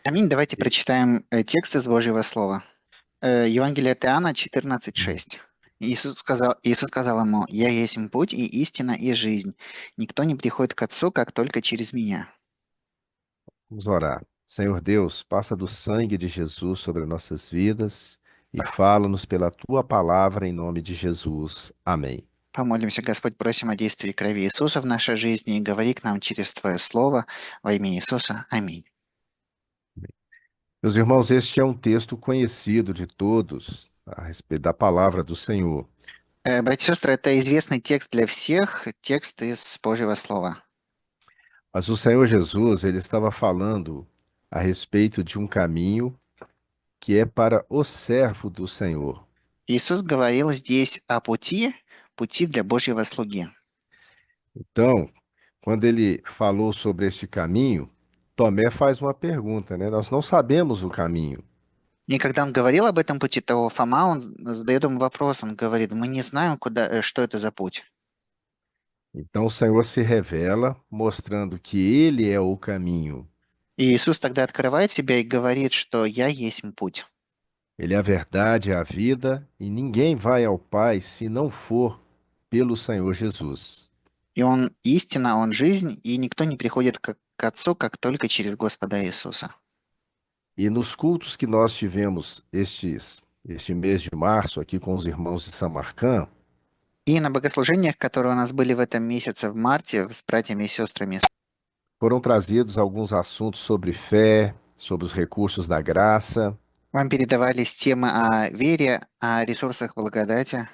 Аминь. Давайте И- прочитаем текст из Божьего Слова. Евангелие от Иоанна Мгм. 14:6. Иисус сказал ему: «Я есть путь и истина и жизнь. Никто не приходит к Отцу, как только через меня». Vamos orar. Senhor Deus, passa do sangue de Jesus sobre nossas vidas e fala-nos pela tua palavra em nome de Jesus. Amém. Помолимся, Господь, просим о действии крови Иисуса в нашей жизни и говори к нам через Твое Слово во имя Иисуса. Аминь. Meus irmãos, este é um texto conhecido de todos a respeito da palavra do Senhor. Братья и сестры, это известный текст для всех, текст из Божьего Слова. Mas o Senhor Jesus, ele estava falando a respeito de um caminho que é para o servo do Senhor. Иисус говорил здесь о пути для Божьего слуги. Então, quando ele falou sobre este caminho, Tomé faz uma pergunta, né? Nós não sabemos o caminho. И когда он говорил об этом пути, то Фома, он задает ему вопрос, он говорит: мы не знаем, что это за путь. Então o Senhor se revela, mostrando que ele é o caminho, И Иисус тогда открывает себя и говорит, что «Я есть путь». ele é a verdade, é a vida, e ninguém vai ao Pai se não for pelo Senhor Jesus. И Он истина, Он жизнь, и никто не приходит к Отцу, как только через Господа Иисуса. E nos cultos que nós tivemos este mês de março aqui com os irmãos de Samarcã, И на богослужениях, которые у нас были в этом месяце, в марте, с братьями и сестрами, foram trazidos alguns assuntos sobre fé, sobre os recursos da graça. вам передавались темы о вере, о ресурсах благодати.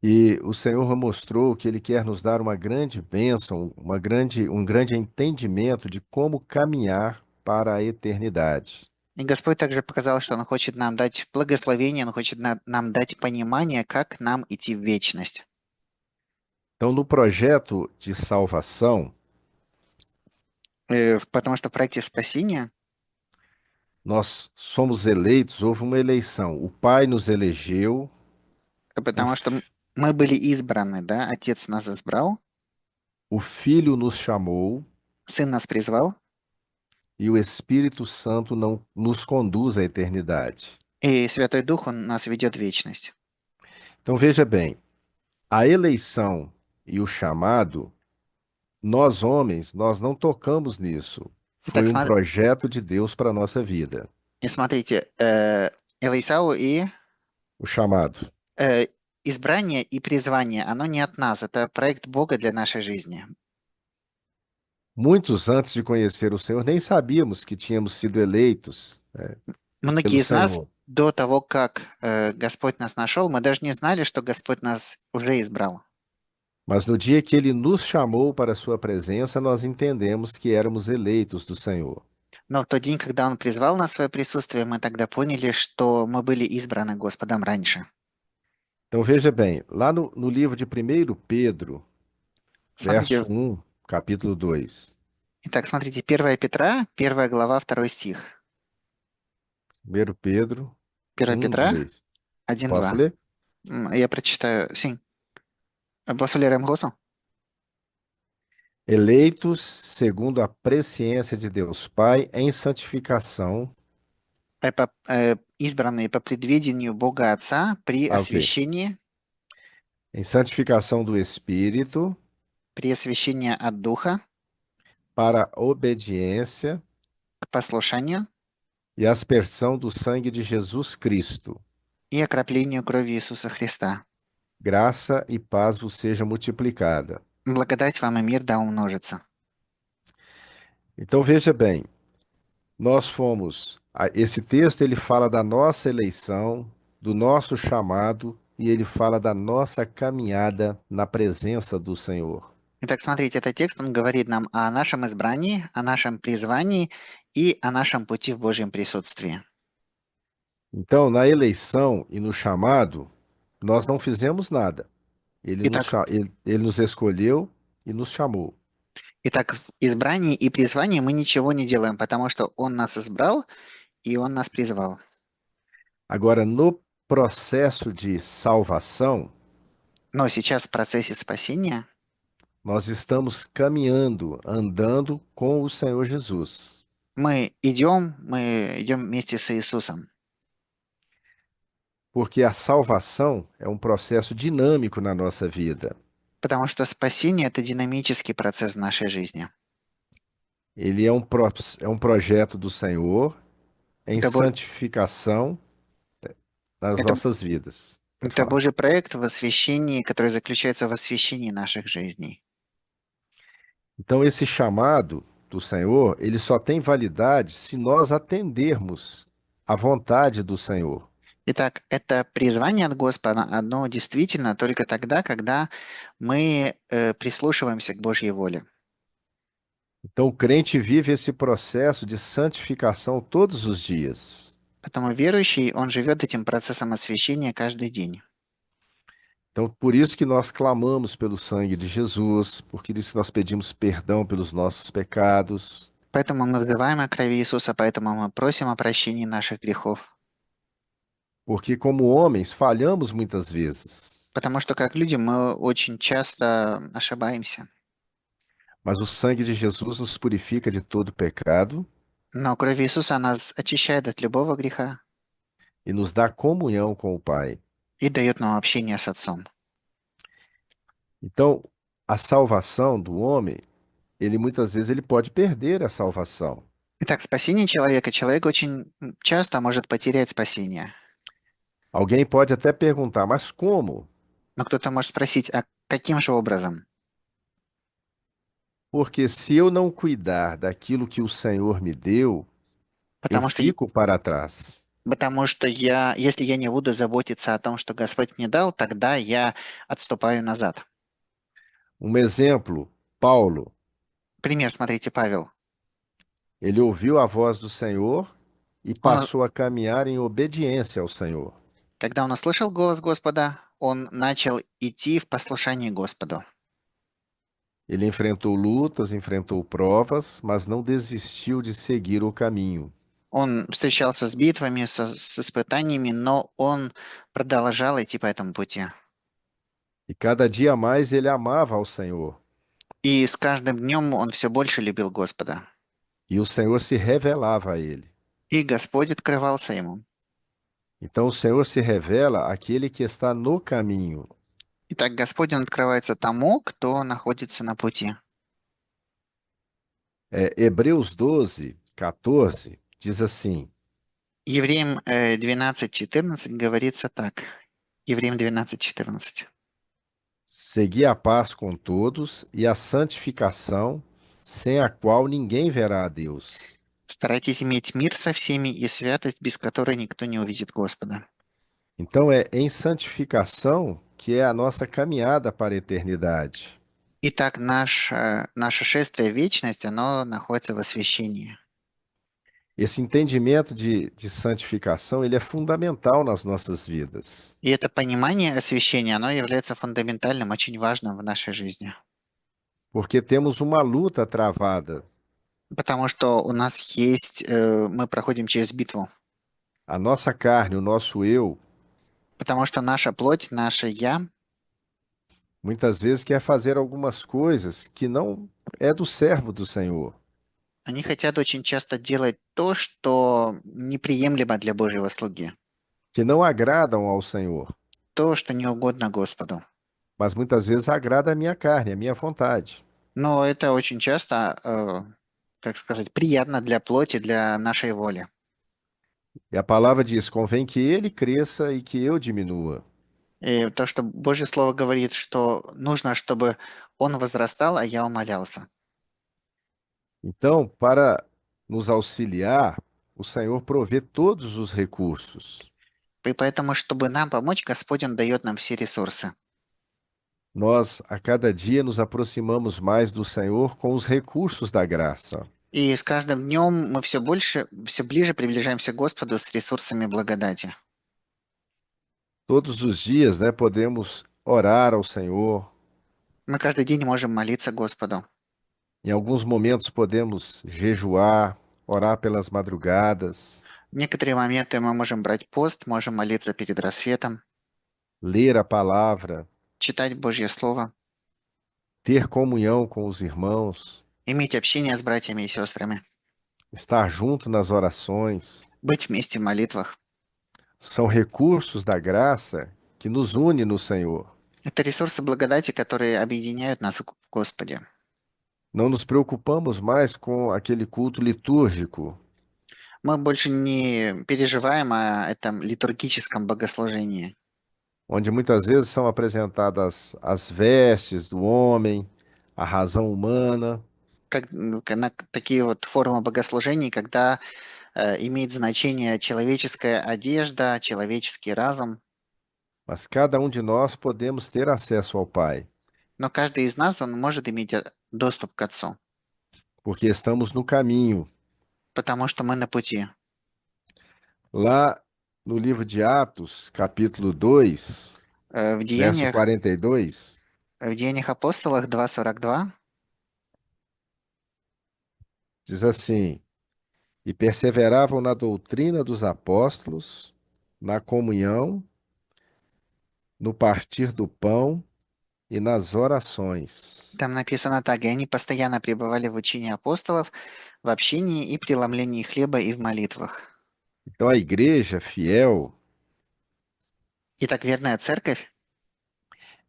E o Senhor mostrou que Ele quer nos dar uma grande bênção, um grande entendimento de como caminhar para a eternidade. И Господь также показал, что Он хочет нам дать благословение, Он хочет нам дать понимание, как нам идти в вечность. Então, no projeto de salvação, Потому что в проекте спасения, nós somos eleitos, houve uma eleição. O Pai nos elegeu, o, потому что F- мы были избраны, да, Отец нас избрал, o Filho nos chamou Сын нас призвал, e o Espírito Santo não nos conduz à eternidade. и Святой Дух, Он нас ведет в вечность. Então, veja bem, a eleição e o chamado. Nós, homens, nós não tocamos nisso. Итак, Foi um projeto de Deus para a nossa vida. и смотрите, Элисау и O chamado. э, избрание и призвание, оно не от нас, это проект Бога для нашей жизни. Muitos, antes de conhecer o Senhor, nem sabíamos que tínhamos sido eleitos, pelo Многие из нас Senhor. до того, как Господь нас нашел, мы даже не знали, что Господь нас уже избрал. Mas no dia que Ele nos chamou para a Sua presença, nós entendemos que éramos eleitos do Senhor. Но в тот день, когда Он призвал нас в свое присутствие, мы тогда поняли, что мы были избраны Господом раньше. Então veja bem, lá no livro de 1 Pedro, Смотрите, verso 1, capítulo 2. итак, смотрите, 1 Петра, 1 глава, 2 стих. 1 Pedro 1 1, Петра 2. Posso 1:2. ler? Я прочитаю. Sim. Posso ler em russo? Eleitos segundo a presciência de Deus Pai em santificação. Избранные по предвидению Бога Отца Ok. Em santificação do Espírito при освящении от Духа, para a obediência к послушанию e aspersão do sangue de Jesus Cristo. и окроплению крови Иисуса Христа. Graça e paz vos seja multiplicada. Благодать вам и мир да умножится. Então veja bem, nós fomos, esse texto ele fala da nossa eleição, do nosso chamado e ele fala da nossa caminhada na presença do Senhor. Итак, смотрите, этот текст, он говорит нам о нашем избрании, о нашем призвании и о нашем пути в Божьем присутствии. Então, na eleição e no chamado, nós não fizemos nada. Итак, Ele nos escolheu e nos chamou. итак, в избрании и призвании мы ничего не делаем, потому что Он нас избрал и Он нас призвал. Agora, no processo de salvação, Но сейчас в процессе спасения nós estamos caminhando, andando com o Senhor Jesus. мы идем вместе с Иисусом, porque a salvação é um processo dinâmico na nossa vida. потому что spасение– это динамический процесс в нашей жизни. Ele é um projeto do Senhor em Это, Бо- santificação nas это, nossas vidas. Pode это falar. Божий проект в освящении, который заключается в освящении наших жизней. Então, esse chamado do Senhor, ele só tem validade se nós atendermos à vontade do Senhor. Итак, это призвание от Господа, оно действительно только тогда, когда мы прислушиваемся к Божьей воле. Então, o crente vive esse processo de santificação todos os dias. Поэтому верующий, он живет этим процессом освящения каждый день. Então, por isso que nós clamamos pelo sangue de Jesus, por isso que nós pedimos perdão pelos nossos pecados, Поэтому мы взываем о крови Иисуса, поэтому мы просим о прощении наших грехов. porque como homens falhamos muitas vezes, Потому что как люди мы очень часто ошибаемся. mas o sangue de Jesus nos purifica de todo pecado Но кровь Иисуса нас очищает от любого греха e nos dá comunhão com o Pai. и дает нам общение с Отцом. Então, a salvação do homem, ele muitas vezes ele pode perder a salvação. Итак, спасение человека. Человек очень часто может потерять спасение. Alguém pode até perguntar, mas como? Но кто-то может спросить, а каким же образом? Porque se eu não cuidar daquilo que o Senhor me deu, eu Потому что, fico para trás. если я не буду заботиться о том, что Господь мне дал, тогда я отступаю назад. Um exemplo, Paulo, Пример, смотрите, Павел. ele ouviu a voz do Senhor e Он, passou a caminhar em obediência ao Senhor. когда он услышал голос Господа, он начал идти в послушании Господу. Ele enfrentou lutas, enfrentou provas, mas não desistiu de seguir o caminho. Он встречался с битвами, с испытаниями, но он продолжал идти по этому пути. E cada dia mais ele amava ao Senhor. И с каждым днем он все больше любил Господа. E o Senhor se revelava a ele. И Господь открывался ему. Então o Senhor se revela àquele que está no caminho. Итак, Господь, Он открывается тому, кто находится на пути. Hebreus 12, 14 diz assim: Евреям 12:14 говорится так. Евреям 12:14. Segui a paz com todos e a santificação, sem a qual ninguém verá a Deus. Старайтесь иметь мир со всеми и святость, без которой никто не увидит Господа. Então é em santificação que é a nossa caminhada para a eternidade. Итак, наше шествие в вечность, оно находится в освящении. Esse entendimento de santificação, ele é fundamental nas nossas vidas, И это понимание освящения, оно является фундаментальным, очень важным в нашей жизни. porque temos uma luta travada. Потому что у нас есть, мы проходим через битву. A nossa carne, o nosso eu, Потому что наша плоть, наше «я», muitas vezes quer fazer algumas coisas que não é do servo do Senhor, они хотят очень часто делать то, что неприемлемо для Божьего слуги, que não agradam ao Senhor, то, что не угодно Господу. mas muitas vezes agrada a minha carne, a minha vontade. Но это очень часто, как сказать, приятно для плоти, для нашей воли. E a palavra diz: convém que ele cresça e que eu diminua. И то, что Божье Слово говорит, что нужно, чтобы Он возрастал, а я умолялся. Então, para nos auxiliar, o Senhor provê todos os recursos. И поэтому, чтобы нам помочь, Господь, Он дает нам все ресурсы. Nós, a cada dia, nos aproximamos mais do Senhor com os recursos da graça. И с каждым днем мы все больше, все ближе приближаемся к Господу с ресурсами благодати. Todos os dias, né, podemos orar ao Senhor. Мы каждый день можем молиться Господу. Em alguns momentos, podemos jejuar, orar pelas madrugadas, В некоторые моменты мы можем брать пост, можем молиться перед рассветом, ler a palavra, читать Божье Слово, ter comunhão com os irmãos. иметь общение с братьями и сестрами. estar junto nas orações, быть вместе в молитвах. são recursos da graça que nos une no Senhor. Это ресурсы благодати, которые объединяют нас в Господе. Não nos preocupamos mais com aquele culto litúrgico, Мы больше не переживаем о этом литургическом богослужении, onde muitas vezes são apresentadas as vestes do homem, a razão humana, на такие вот формы богослужений, когда имеет значение человеческая одежда, человеческий разум, mas cada um de nós podemos ter acesso ao Pai, но каждый из нас, он может иметь доступ к Отцу, porque estamos no caminho. потому что мы на пути. Lá no livro de Atos, capítulo 2, Э, В verso Деяниях, 42, в Деяниях апостолах 2:42, diz assim: E perseveravam na doutrina dos apóstolos, na comunhão, no partir do pão e nas orações. там написано так: «И они постоянно пребывали в учении апостолов, в общении и преломлении хлеба и в молитвах». Então a igreja fiel, Итак, верная церковь,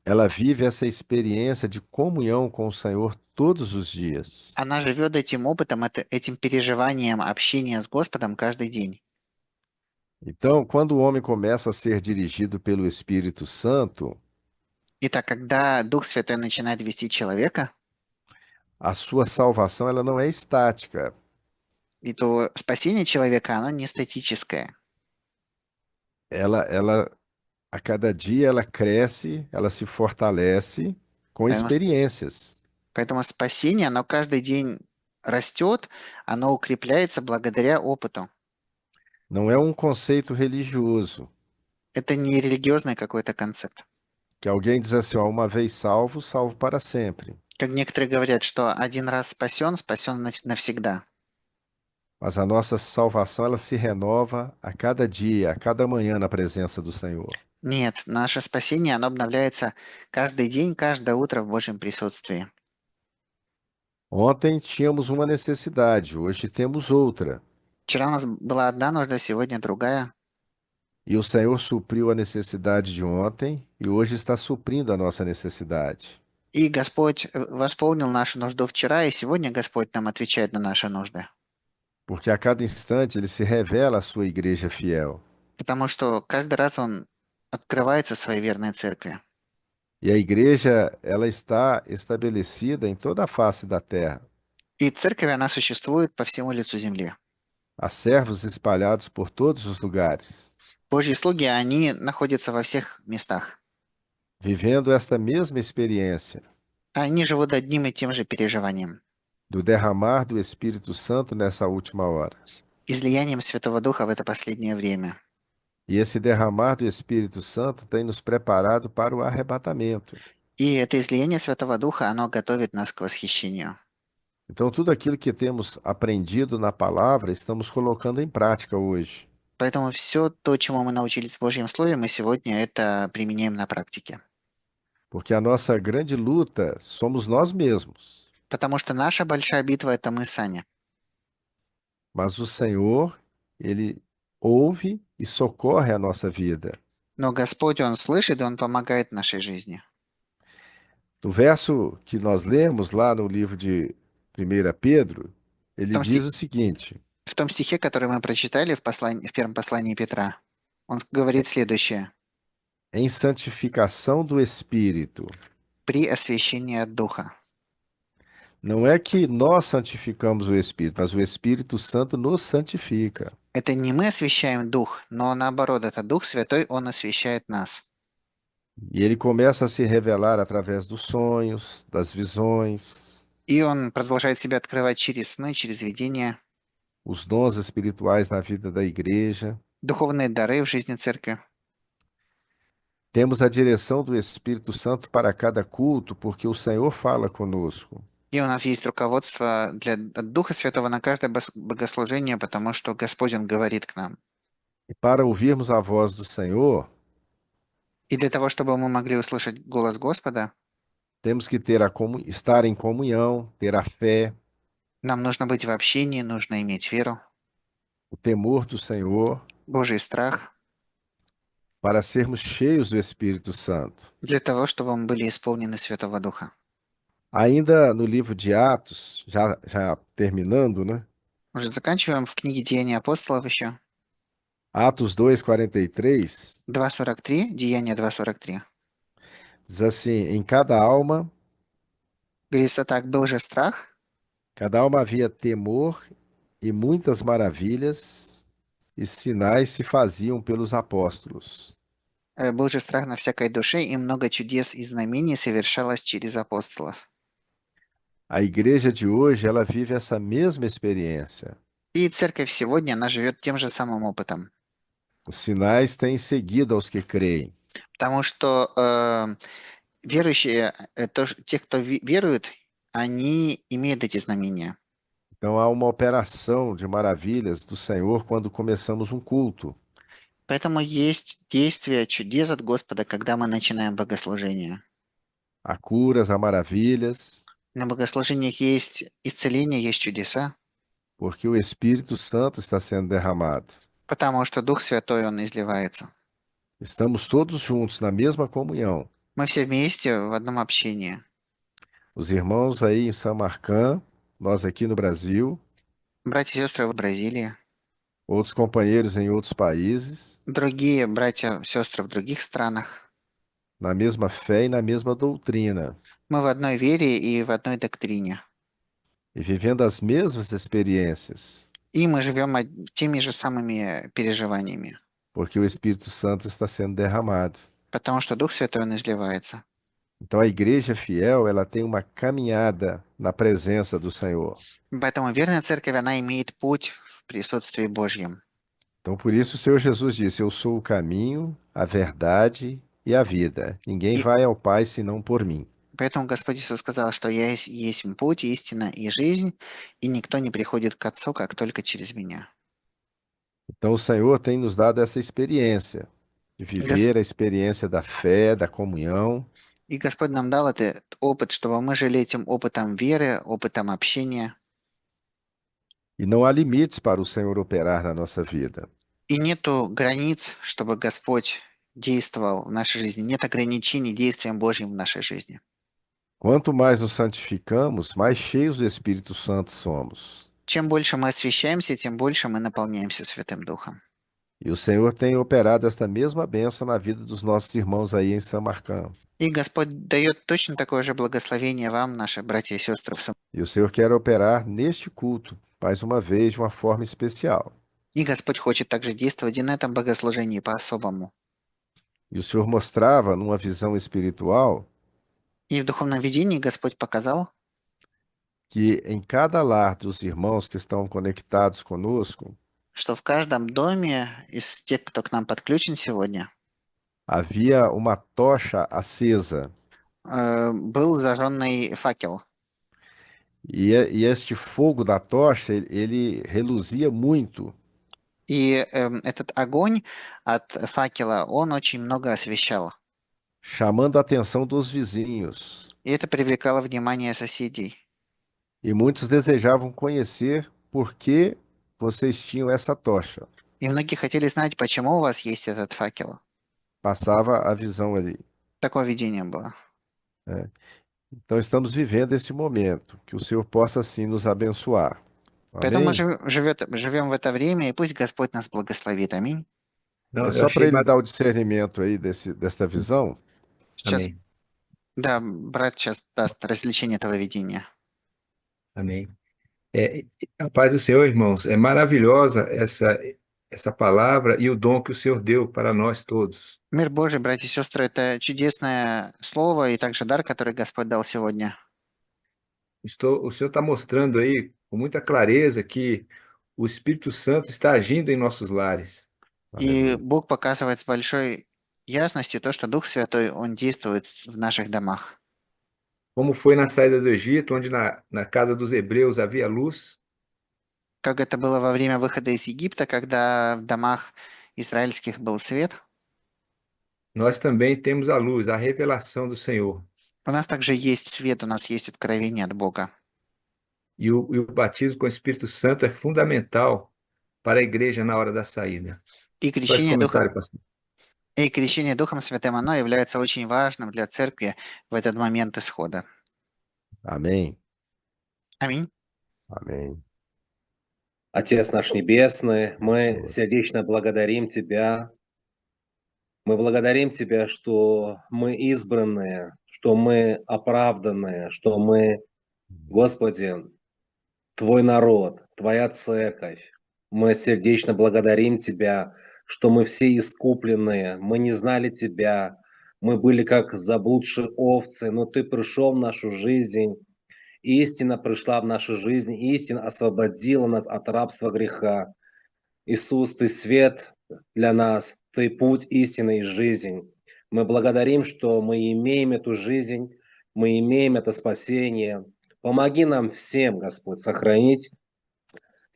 ela vive essa experiência de comunhão com o Senhor todos os dias. она живет этим опытом, этим переживанием общения с Господом каждый день. Então, quando o homem começa a ser dirigido pelo Espírito Santo, Итак, когда Дух Святой начинает вести человека, a sua salvação ela não é estática, и то спасение человека, оно не статическое. ela a cada dia ela cresce, ela se fortalece com Поэтому, experiências. поэтому спасение, оно каждый день растет, оно укрепляется благодаря опыту. Não é um conceito religioso, Это не религиозный какой-то концепт. que alguém diz assim, ó, uma vez salvo, salvo para sempre. Как некоторые говорят, что один раз спасен, спасен навсегда. Mas a nossa salvação ela se renova a cada dia, a cada manhã na presença do Senhor. Нет, наше спасение, оно обновляется каждый день, каждое утро в Божьем присутствии. Ontem tínhamos uma necessidade, hoje temos outra. Вчера у нас была одна нужда, сегодня другая. E o Senhor supriu a necessidade de ontem e hoje está suprindo a nossa necessidade. И Господь восполнил нашу нужду вчера, и сегодня Господь нам отвечает на наши нужды. Porque a cada instante ele se revela à sua igreja fiel. Потому что каждый раз Он открывается своей верной церкви. E a igreja, ela está estabelecida em toda a face da terra. И церковь, она существует по всему лицу земли. Há servos espalhados por todos os lugares, Божьи слуги, они находятся во всех местах. vivendo esta mesma experiência Они живут одним и тем же переживанием. do derramar do Espírito Santo nessa última hora. Излиянием Святого Духа в это последнее время. E esse derramar do Espírito Santo tem nos preparado para o arrebatamento. И это излияние Святого Духа, оно готовит нас к восхищению. Então, tudo aquilo que temos aprendido na palavra, estamos colocando em prática hoje. Поэтому все то, чему мы научились в Божьем Слове, мы сегодня это применяем на практике. Porque a nossa grande luta somos nós mesmos. Потому что наша большая битва– это мы сами. Mas o Senhor, Ele ouve e socorre a nossa vida. Но Господь, Он слышит, и Он помогает нашей жизни. No verso que nós lemos lá no livro de 1 Pedro, В ele том, diz сти- o seguinte: в том стихе, который мы прочитали в первом послании Петра, он говорит следующее. em santificação do Espírito. «При освящении от Духа». Não é que nós santificamos o Espírito, mas o Espírito Santo nos santifica. Это не мы освящаем Дух, но наоборот, это Дух Святой, Он освящает нас. E ele começa a se revelar através dos sonhos, das visões, И Он продолжает себя открывать через сны, через видения, os dons espirituais na vida da igreja. духовные дары в жизни церкви. Temos a direção do Espírito Santo para cada culto, porque o Senhor fala conosco. И у нас есть руководство от Духа Святого на каждое богослужение, потому что Господь, Он говорит к нам. E para ouvirmos a voz do Senhor, И для того, чтобы мы могли услышать голос Господа, temos que ter estar em comunhão, ter a fé, Нам нужно быть в общении, нужно иметь веру, o temor do Senhor, Божий страх, para sermos cheios do Espírito Santo. для того, чтобы мы были исполнены Святого Духа. Ainda no livro de Atos, já terminando, né? Уже заканчиваем в книге Деяний апостолов еще. Atos 2:43 2:43, Деяния 2:43. diz assim: em Говорится так, был же страх, cada alma havia temor e muitas maravilhas e sinais se faziam pelos apóstolos. был же страх на всякой душе, и много чудес и знамений совершалось через апостолов. A igreja de hoje, ela vive essa mesma experiência. И церковь сегодня, она живет тем же самым опытом. Os sinais têm seguido aos que creem. Потому что верующие, те, кто верует, они имеют эти знамения. Então há uma operação de maravilhas do Senhor quando começamos um culto. Поэтому есть действие чудес от Господа, когда мы начинаем богослужение. Há curas, há maravilhas, На богослужениях есть исцеление, есть чудеса, porque o Espírito Santo está sendo derramado. потому что Дух Святой, Он изливается. Estamos todos juntos na mesma comunhão. Мы все вместе в одном общении. Os irmãos aí em Samarcã, nós aqui no Brasil, Братья и сестры в Бразилии, outros companheiros em outros países, другие братья, сестры в других странах. na mesma fé e na mesma doutrina, Мы в одной вере и в одной доктрине. e vivendo as mesmas experiências, И мы живем теми же самыми переживаниями, porque o Espírito Santo está sendo derramado. потому что Дух Святой, Он изливается. Então a igreja fiel, ela tem uma caminhada na presença do Senhor. Поэтому верная церковь, она имеет путь в присутствии Божьем. Então por isso o Senhor Jesus disse: Eu sou o caminho, a verdade e a vida. Ninguém И vai ao Pai senão por mim. поэтому Господь Иисус сказал, что «Я есть путь, истина и жизнь, и никто не приходит к Отцу, как только через Меня». Então o Senhor tem nos dado essa experiência de И, Гос- viver a experiência da fé, da comunhão, и Господь нам дал этот опыт, чтобы мы жили этим опытом веры, опытом общения. e não há limites para o Senhor operar na nossa vida. И нету границ, чтобы Господь действовал в нашей жизни. Нет ограничений действием Божьим в нашей жизни. Quanto mais nos santificamos, mais cheios do Espírito Santo somos. Чем больше мы освящаемся, тем больше мы наполняемся Святым Духом. E o Senhor tem operado esta mesma bênção na vida dos nossos irmãos aí em Samarcã. И Господь дает точно такое же благословение вам, наши братья и сестры. E o Senhor quer operar neste culto, mais uma vez, de uma forma especial. И Господь хочет также действовать и на этом богослужении по-особому. E o Senhor mostrava numa visão espiritual И в духовном видении Господь показал, que em cada lar dos irmãos que estão conectados conosco, что в каждом доме из тех, кто к нам подключен сегодня, havia uma tocha acesa. был зажженный факел. E este fogo da tocha, ele reluzia muito. И этот огонь от факела, он очень много освещал. Chamando a atenção dos vizinhos. И это привлекало внимание соседей. E muitos desejavam conhecer por que vocês tinham essa tocha. И многие хотели знать, почему у вас есть этот факел. Passava a visão ali, Такое видение было. né? Então estamos vivendo este momento, que o Senhor possa assim nos abençoar. Поэтому мы Amém? живем в это время, и пусть Господь нас благословит. Аминь. É Não, eu só para achei. ele dar o discernimento aí desta visão. Сейчас, Amém. да, брат сейчас даст развлечение этого видения. Amém. A paz do Senhor, irmãos, é maravilhosa essa palavra e o dom que o Senhor deu para nós todos. Мир Божий, братья и сестры, это чудесное слово и также дар, который Господь дал сегодня. O Senhor está mostrando aí com muita clareza que o Espírito Santo está agindo em nossos lares. И Aleluia. Бог показывает с большой ясностью то, что Дух Святой, Он действует в наших домах. Como foi na saída do Egito, onde na casa dos hebreus havia luz, Как это было во время выхода из Египта, когда в домах израильских был свет, nós também temos a luz, a revelação do Senhor. у нас также есть свет, у нас есть откровение от Бога. E o batismo com o Espírito Santo é fundamental para a igreja на hora da saída. И Só esse крещение Духом, comentário, pastor. и крещение Духом Святым, оно является очень важным для церкви в этот момент исхода. Amém. Аминь. Amém. Отец наш Небесный, мы Senhor. сердечно благодарим Тебя. Мы благодарим Тебя, что мы избранные, что мы оправданные, что мы, Господи, Твой народ, Твоя церковь. Мы сердечно благодарим Тебя, что мы все искупленные, мы не знали Тебя, мы были как заблудшие овцы, но Ты пришел в нашу жизнь, истина пришла в нашу жизнь, истина освободила нас от рабства греха. Иисус, Ты свет для нас, Ты путь, истина и жизнь. Мы благодарим, что мы имеем эту жизнь, мы имеем это спасение. Помоги нам всем, Господь, сохранить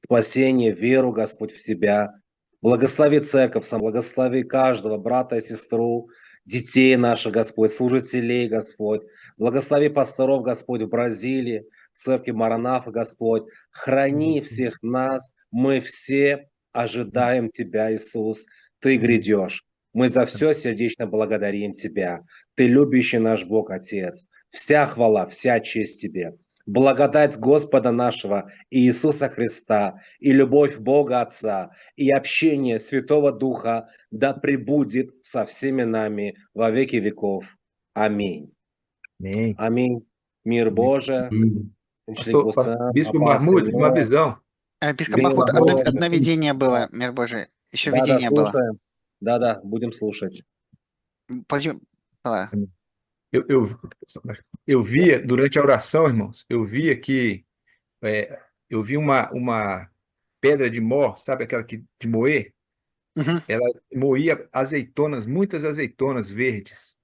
спасение, веру, Господь, в Тебя. Благослови церковь, сам благослови каждого брата и сестру, детей наших, Господь, служителей, Господь. Благослови пасторов, Господь, в Бразилии, в церкви Маранафа, Господь. Храни всех нас, мы все ожидаем Тебя, Иисус. Ты грядешь. Мы за все сердечно благодарим Тебя. Ты любящий наш Бог, Отец. Вся хвала, вся честь Тебе. Благодать Господа нашего Иисуса Христа и любовь Бога Отца и общение Святого Духа да пребудет со всеми нами во веки веков. Аминь. Amém. Amém. Miro Boja, Bispo Mahmoud, uma visão. Епископ Время Махмуд, Божие. одно видение было, мир Божий. Еще Да, видение было. слушаем. Да, будем слушать. Было. Eu via, durante a oração, irmãos, eu via que eu vi uma pedra de mó, sabe aquela de moer? Мгм. Ela moía azeitonas, muitas azeitonas verdes.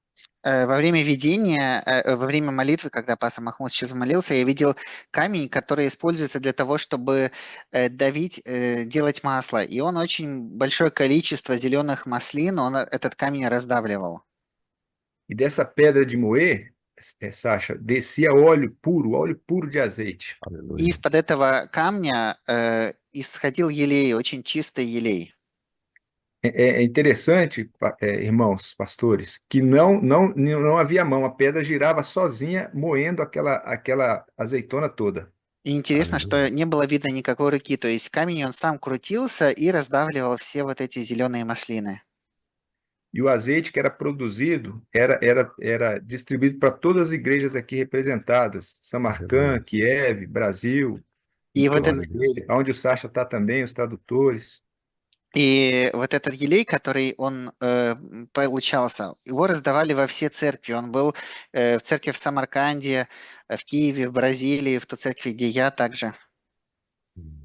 Во время видения, во время молитвы, когда пастор Махмуд сейчас молился, я видел камень, который используется для того, чтобы давить, делать масло. И он очень большое количество зеленых маслин, он этот камень раздавливал. E dessa pedra de moer, Sasha, descia óleo puro de azeite. И Aleluia. из-под этого камня исходил елей, очень чистый елей. É interessante, irmãos, pastores, que não havia mão, a pedra girava sozinha, moendo aquela azeitona toda. И интересно, что не было видно никакой руки, то есть камень, он сам крутился и раздавливал все вот эти зеленые маслины. E o azeite que era produzido era distribuído para todas as igrejas aqui representadas, Samarcã, Kiev, Brasil, И вот, todas as igrejas, onde o Sasha está também, os tradutores. и вот этот елей, который он получался, его раздавали во все церкви. Он был в церкви в Самарканде, в Киеве, в Бразилии, в той церкви, где я также.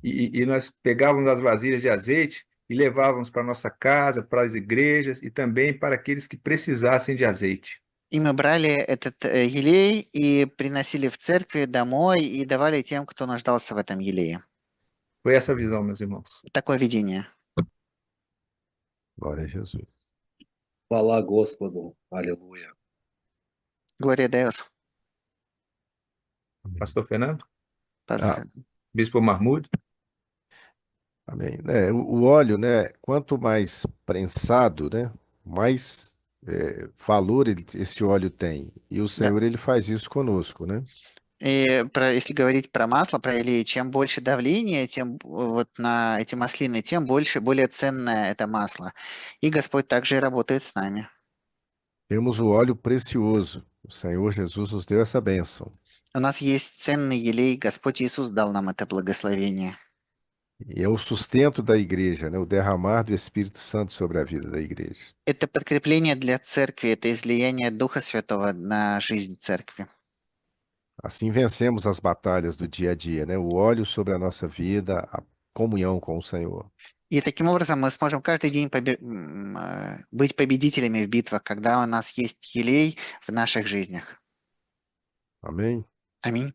E nós pegávamos as vasilhas de azeite e levávamos para nossa casa, para as igrejas e também para aqueles que precisassem de azeite. И мы брали этот елей и приносили в церкви домой и давали тем, кто нуждался в этом елее. Foi essa a visão, meus irmãos. Такое видение. Glória a Jesus. Хвала Господу. Аллилуйя. Глория Деус. Pastor Fernando? Пастор. Bispo Mahmoud? Amém. O óleo, né? Quanto mais prensado, né? Mais valor esse óleo tem. E o Senhor, ele faz isso conosco, né? И если говорить про масло, про елей, чем больше давления, тем вот на эти маслины, тем больше, более ценное это масло. И Господь также и работает с нами. Temos o óleo precioso. O Senhor Jesus nos deu essa bênção. У нас есть ценный елей, Господь Иисус дал нам это благословение. E é o sustento da igreja, né? O derramar do Espírito Santo sobre a vida da igreja. Это подкрепление для церкви, это излияние Духа Святого на жизнь церкви. Assim vencemos as batalhas do dia a dia, né? O óleo sobre a nossa vida, a comunhão com o Senhor. И таким образом мы сможем каждый день быть победителями в битвах, когда у нас есть елей в наших жизнях. Amém? Аминь.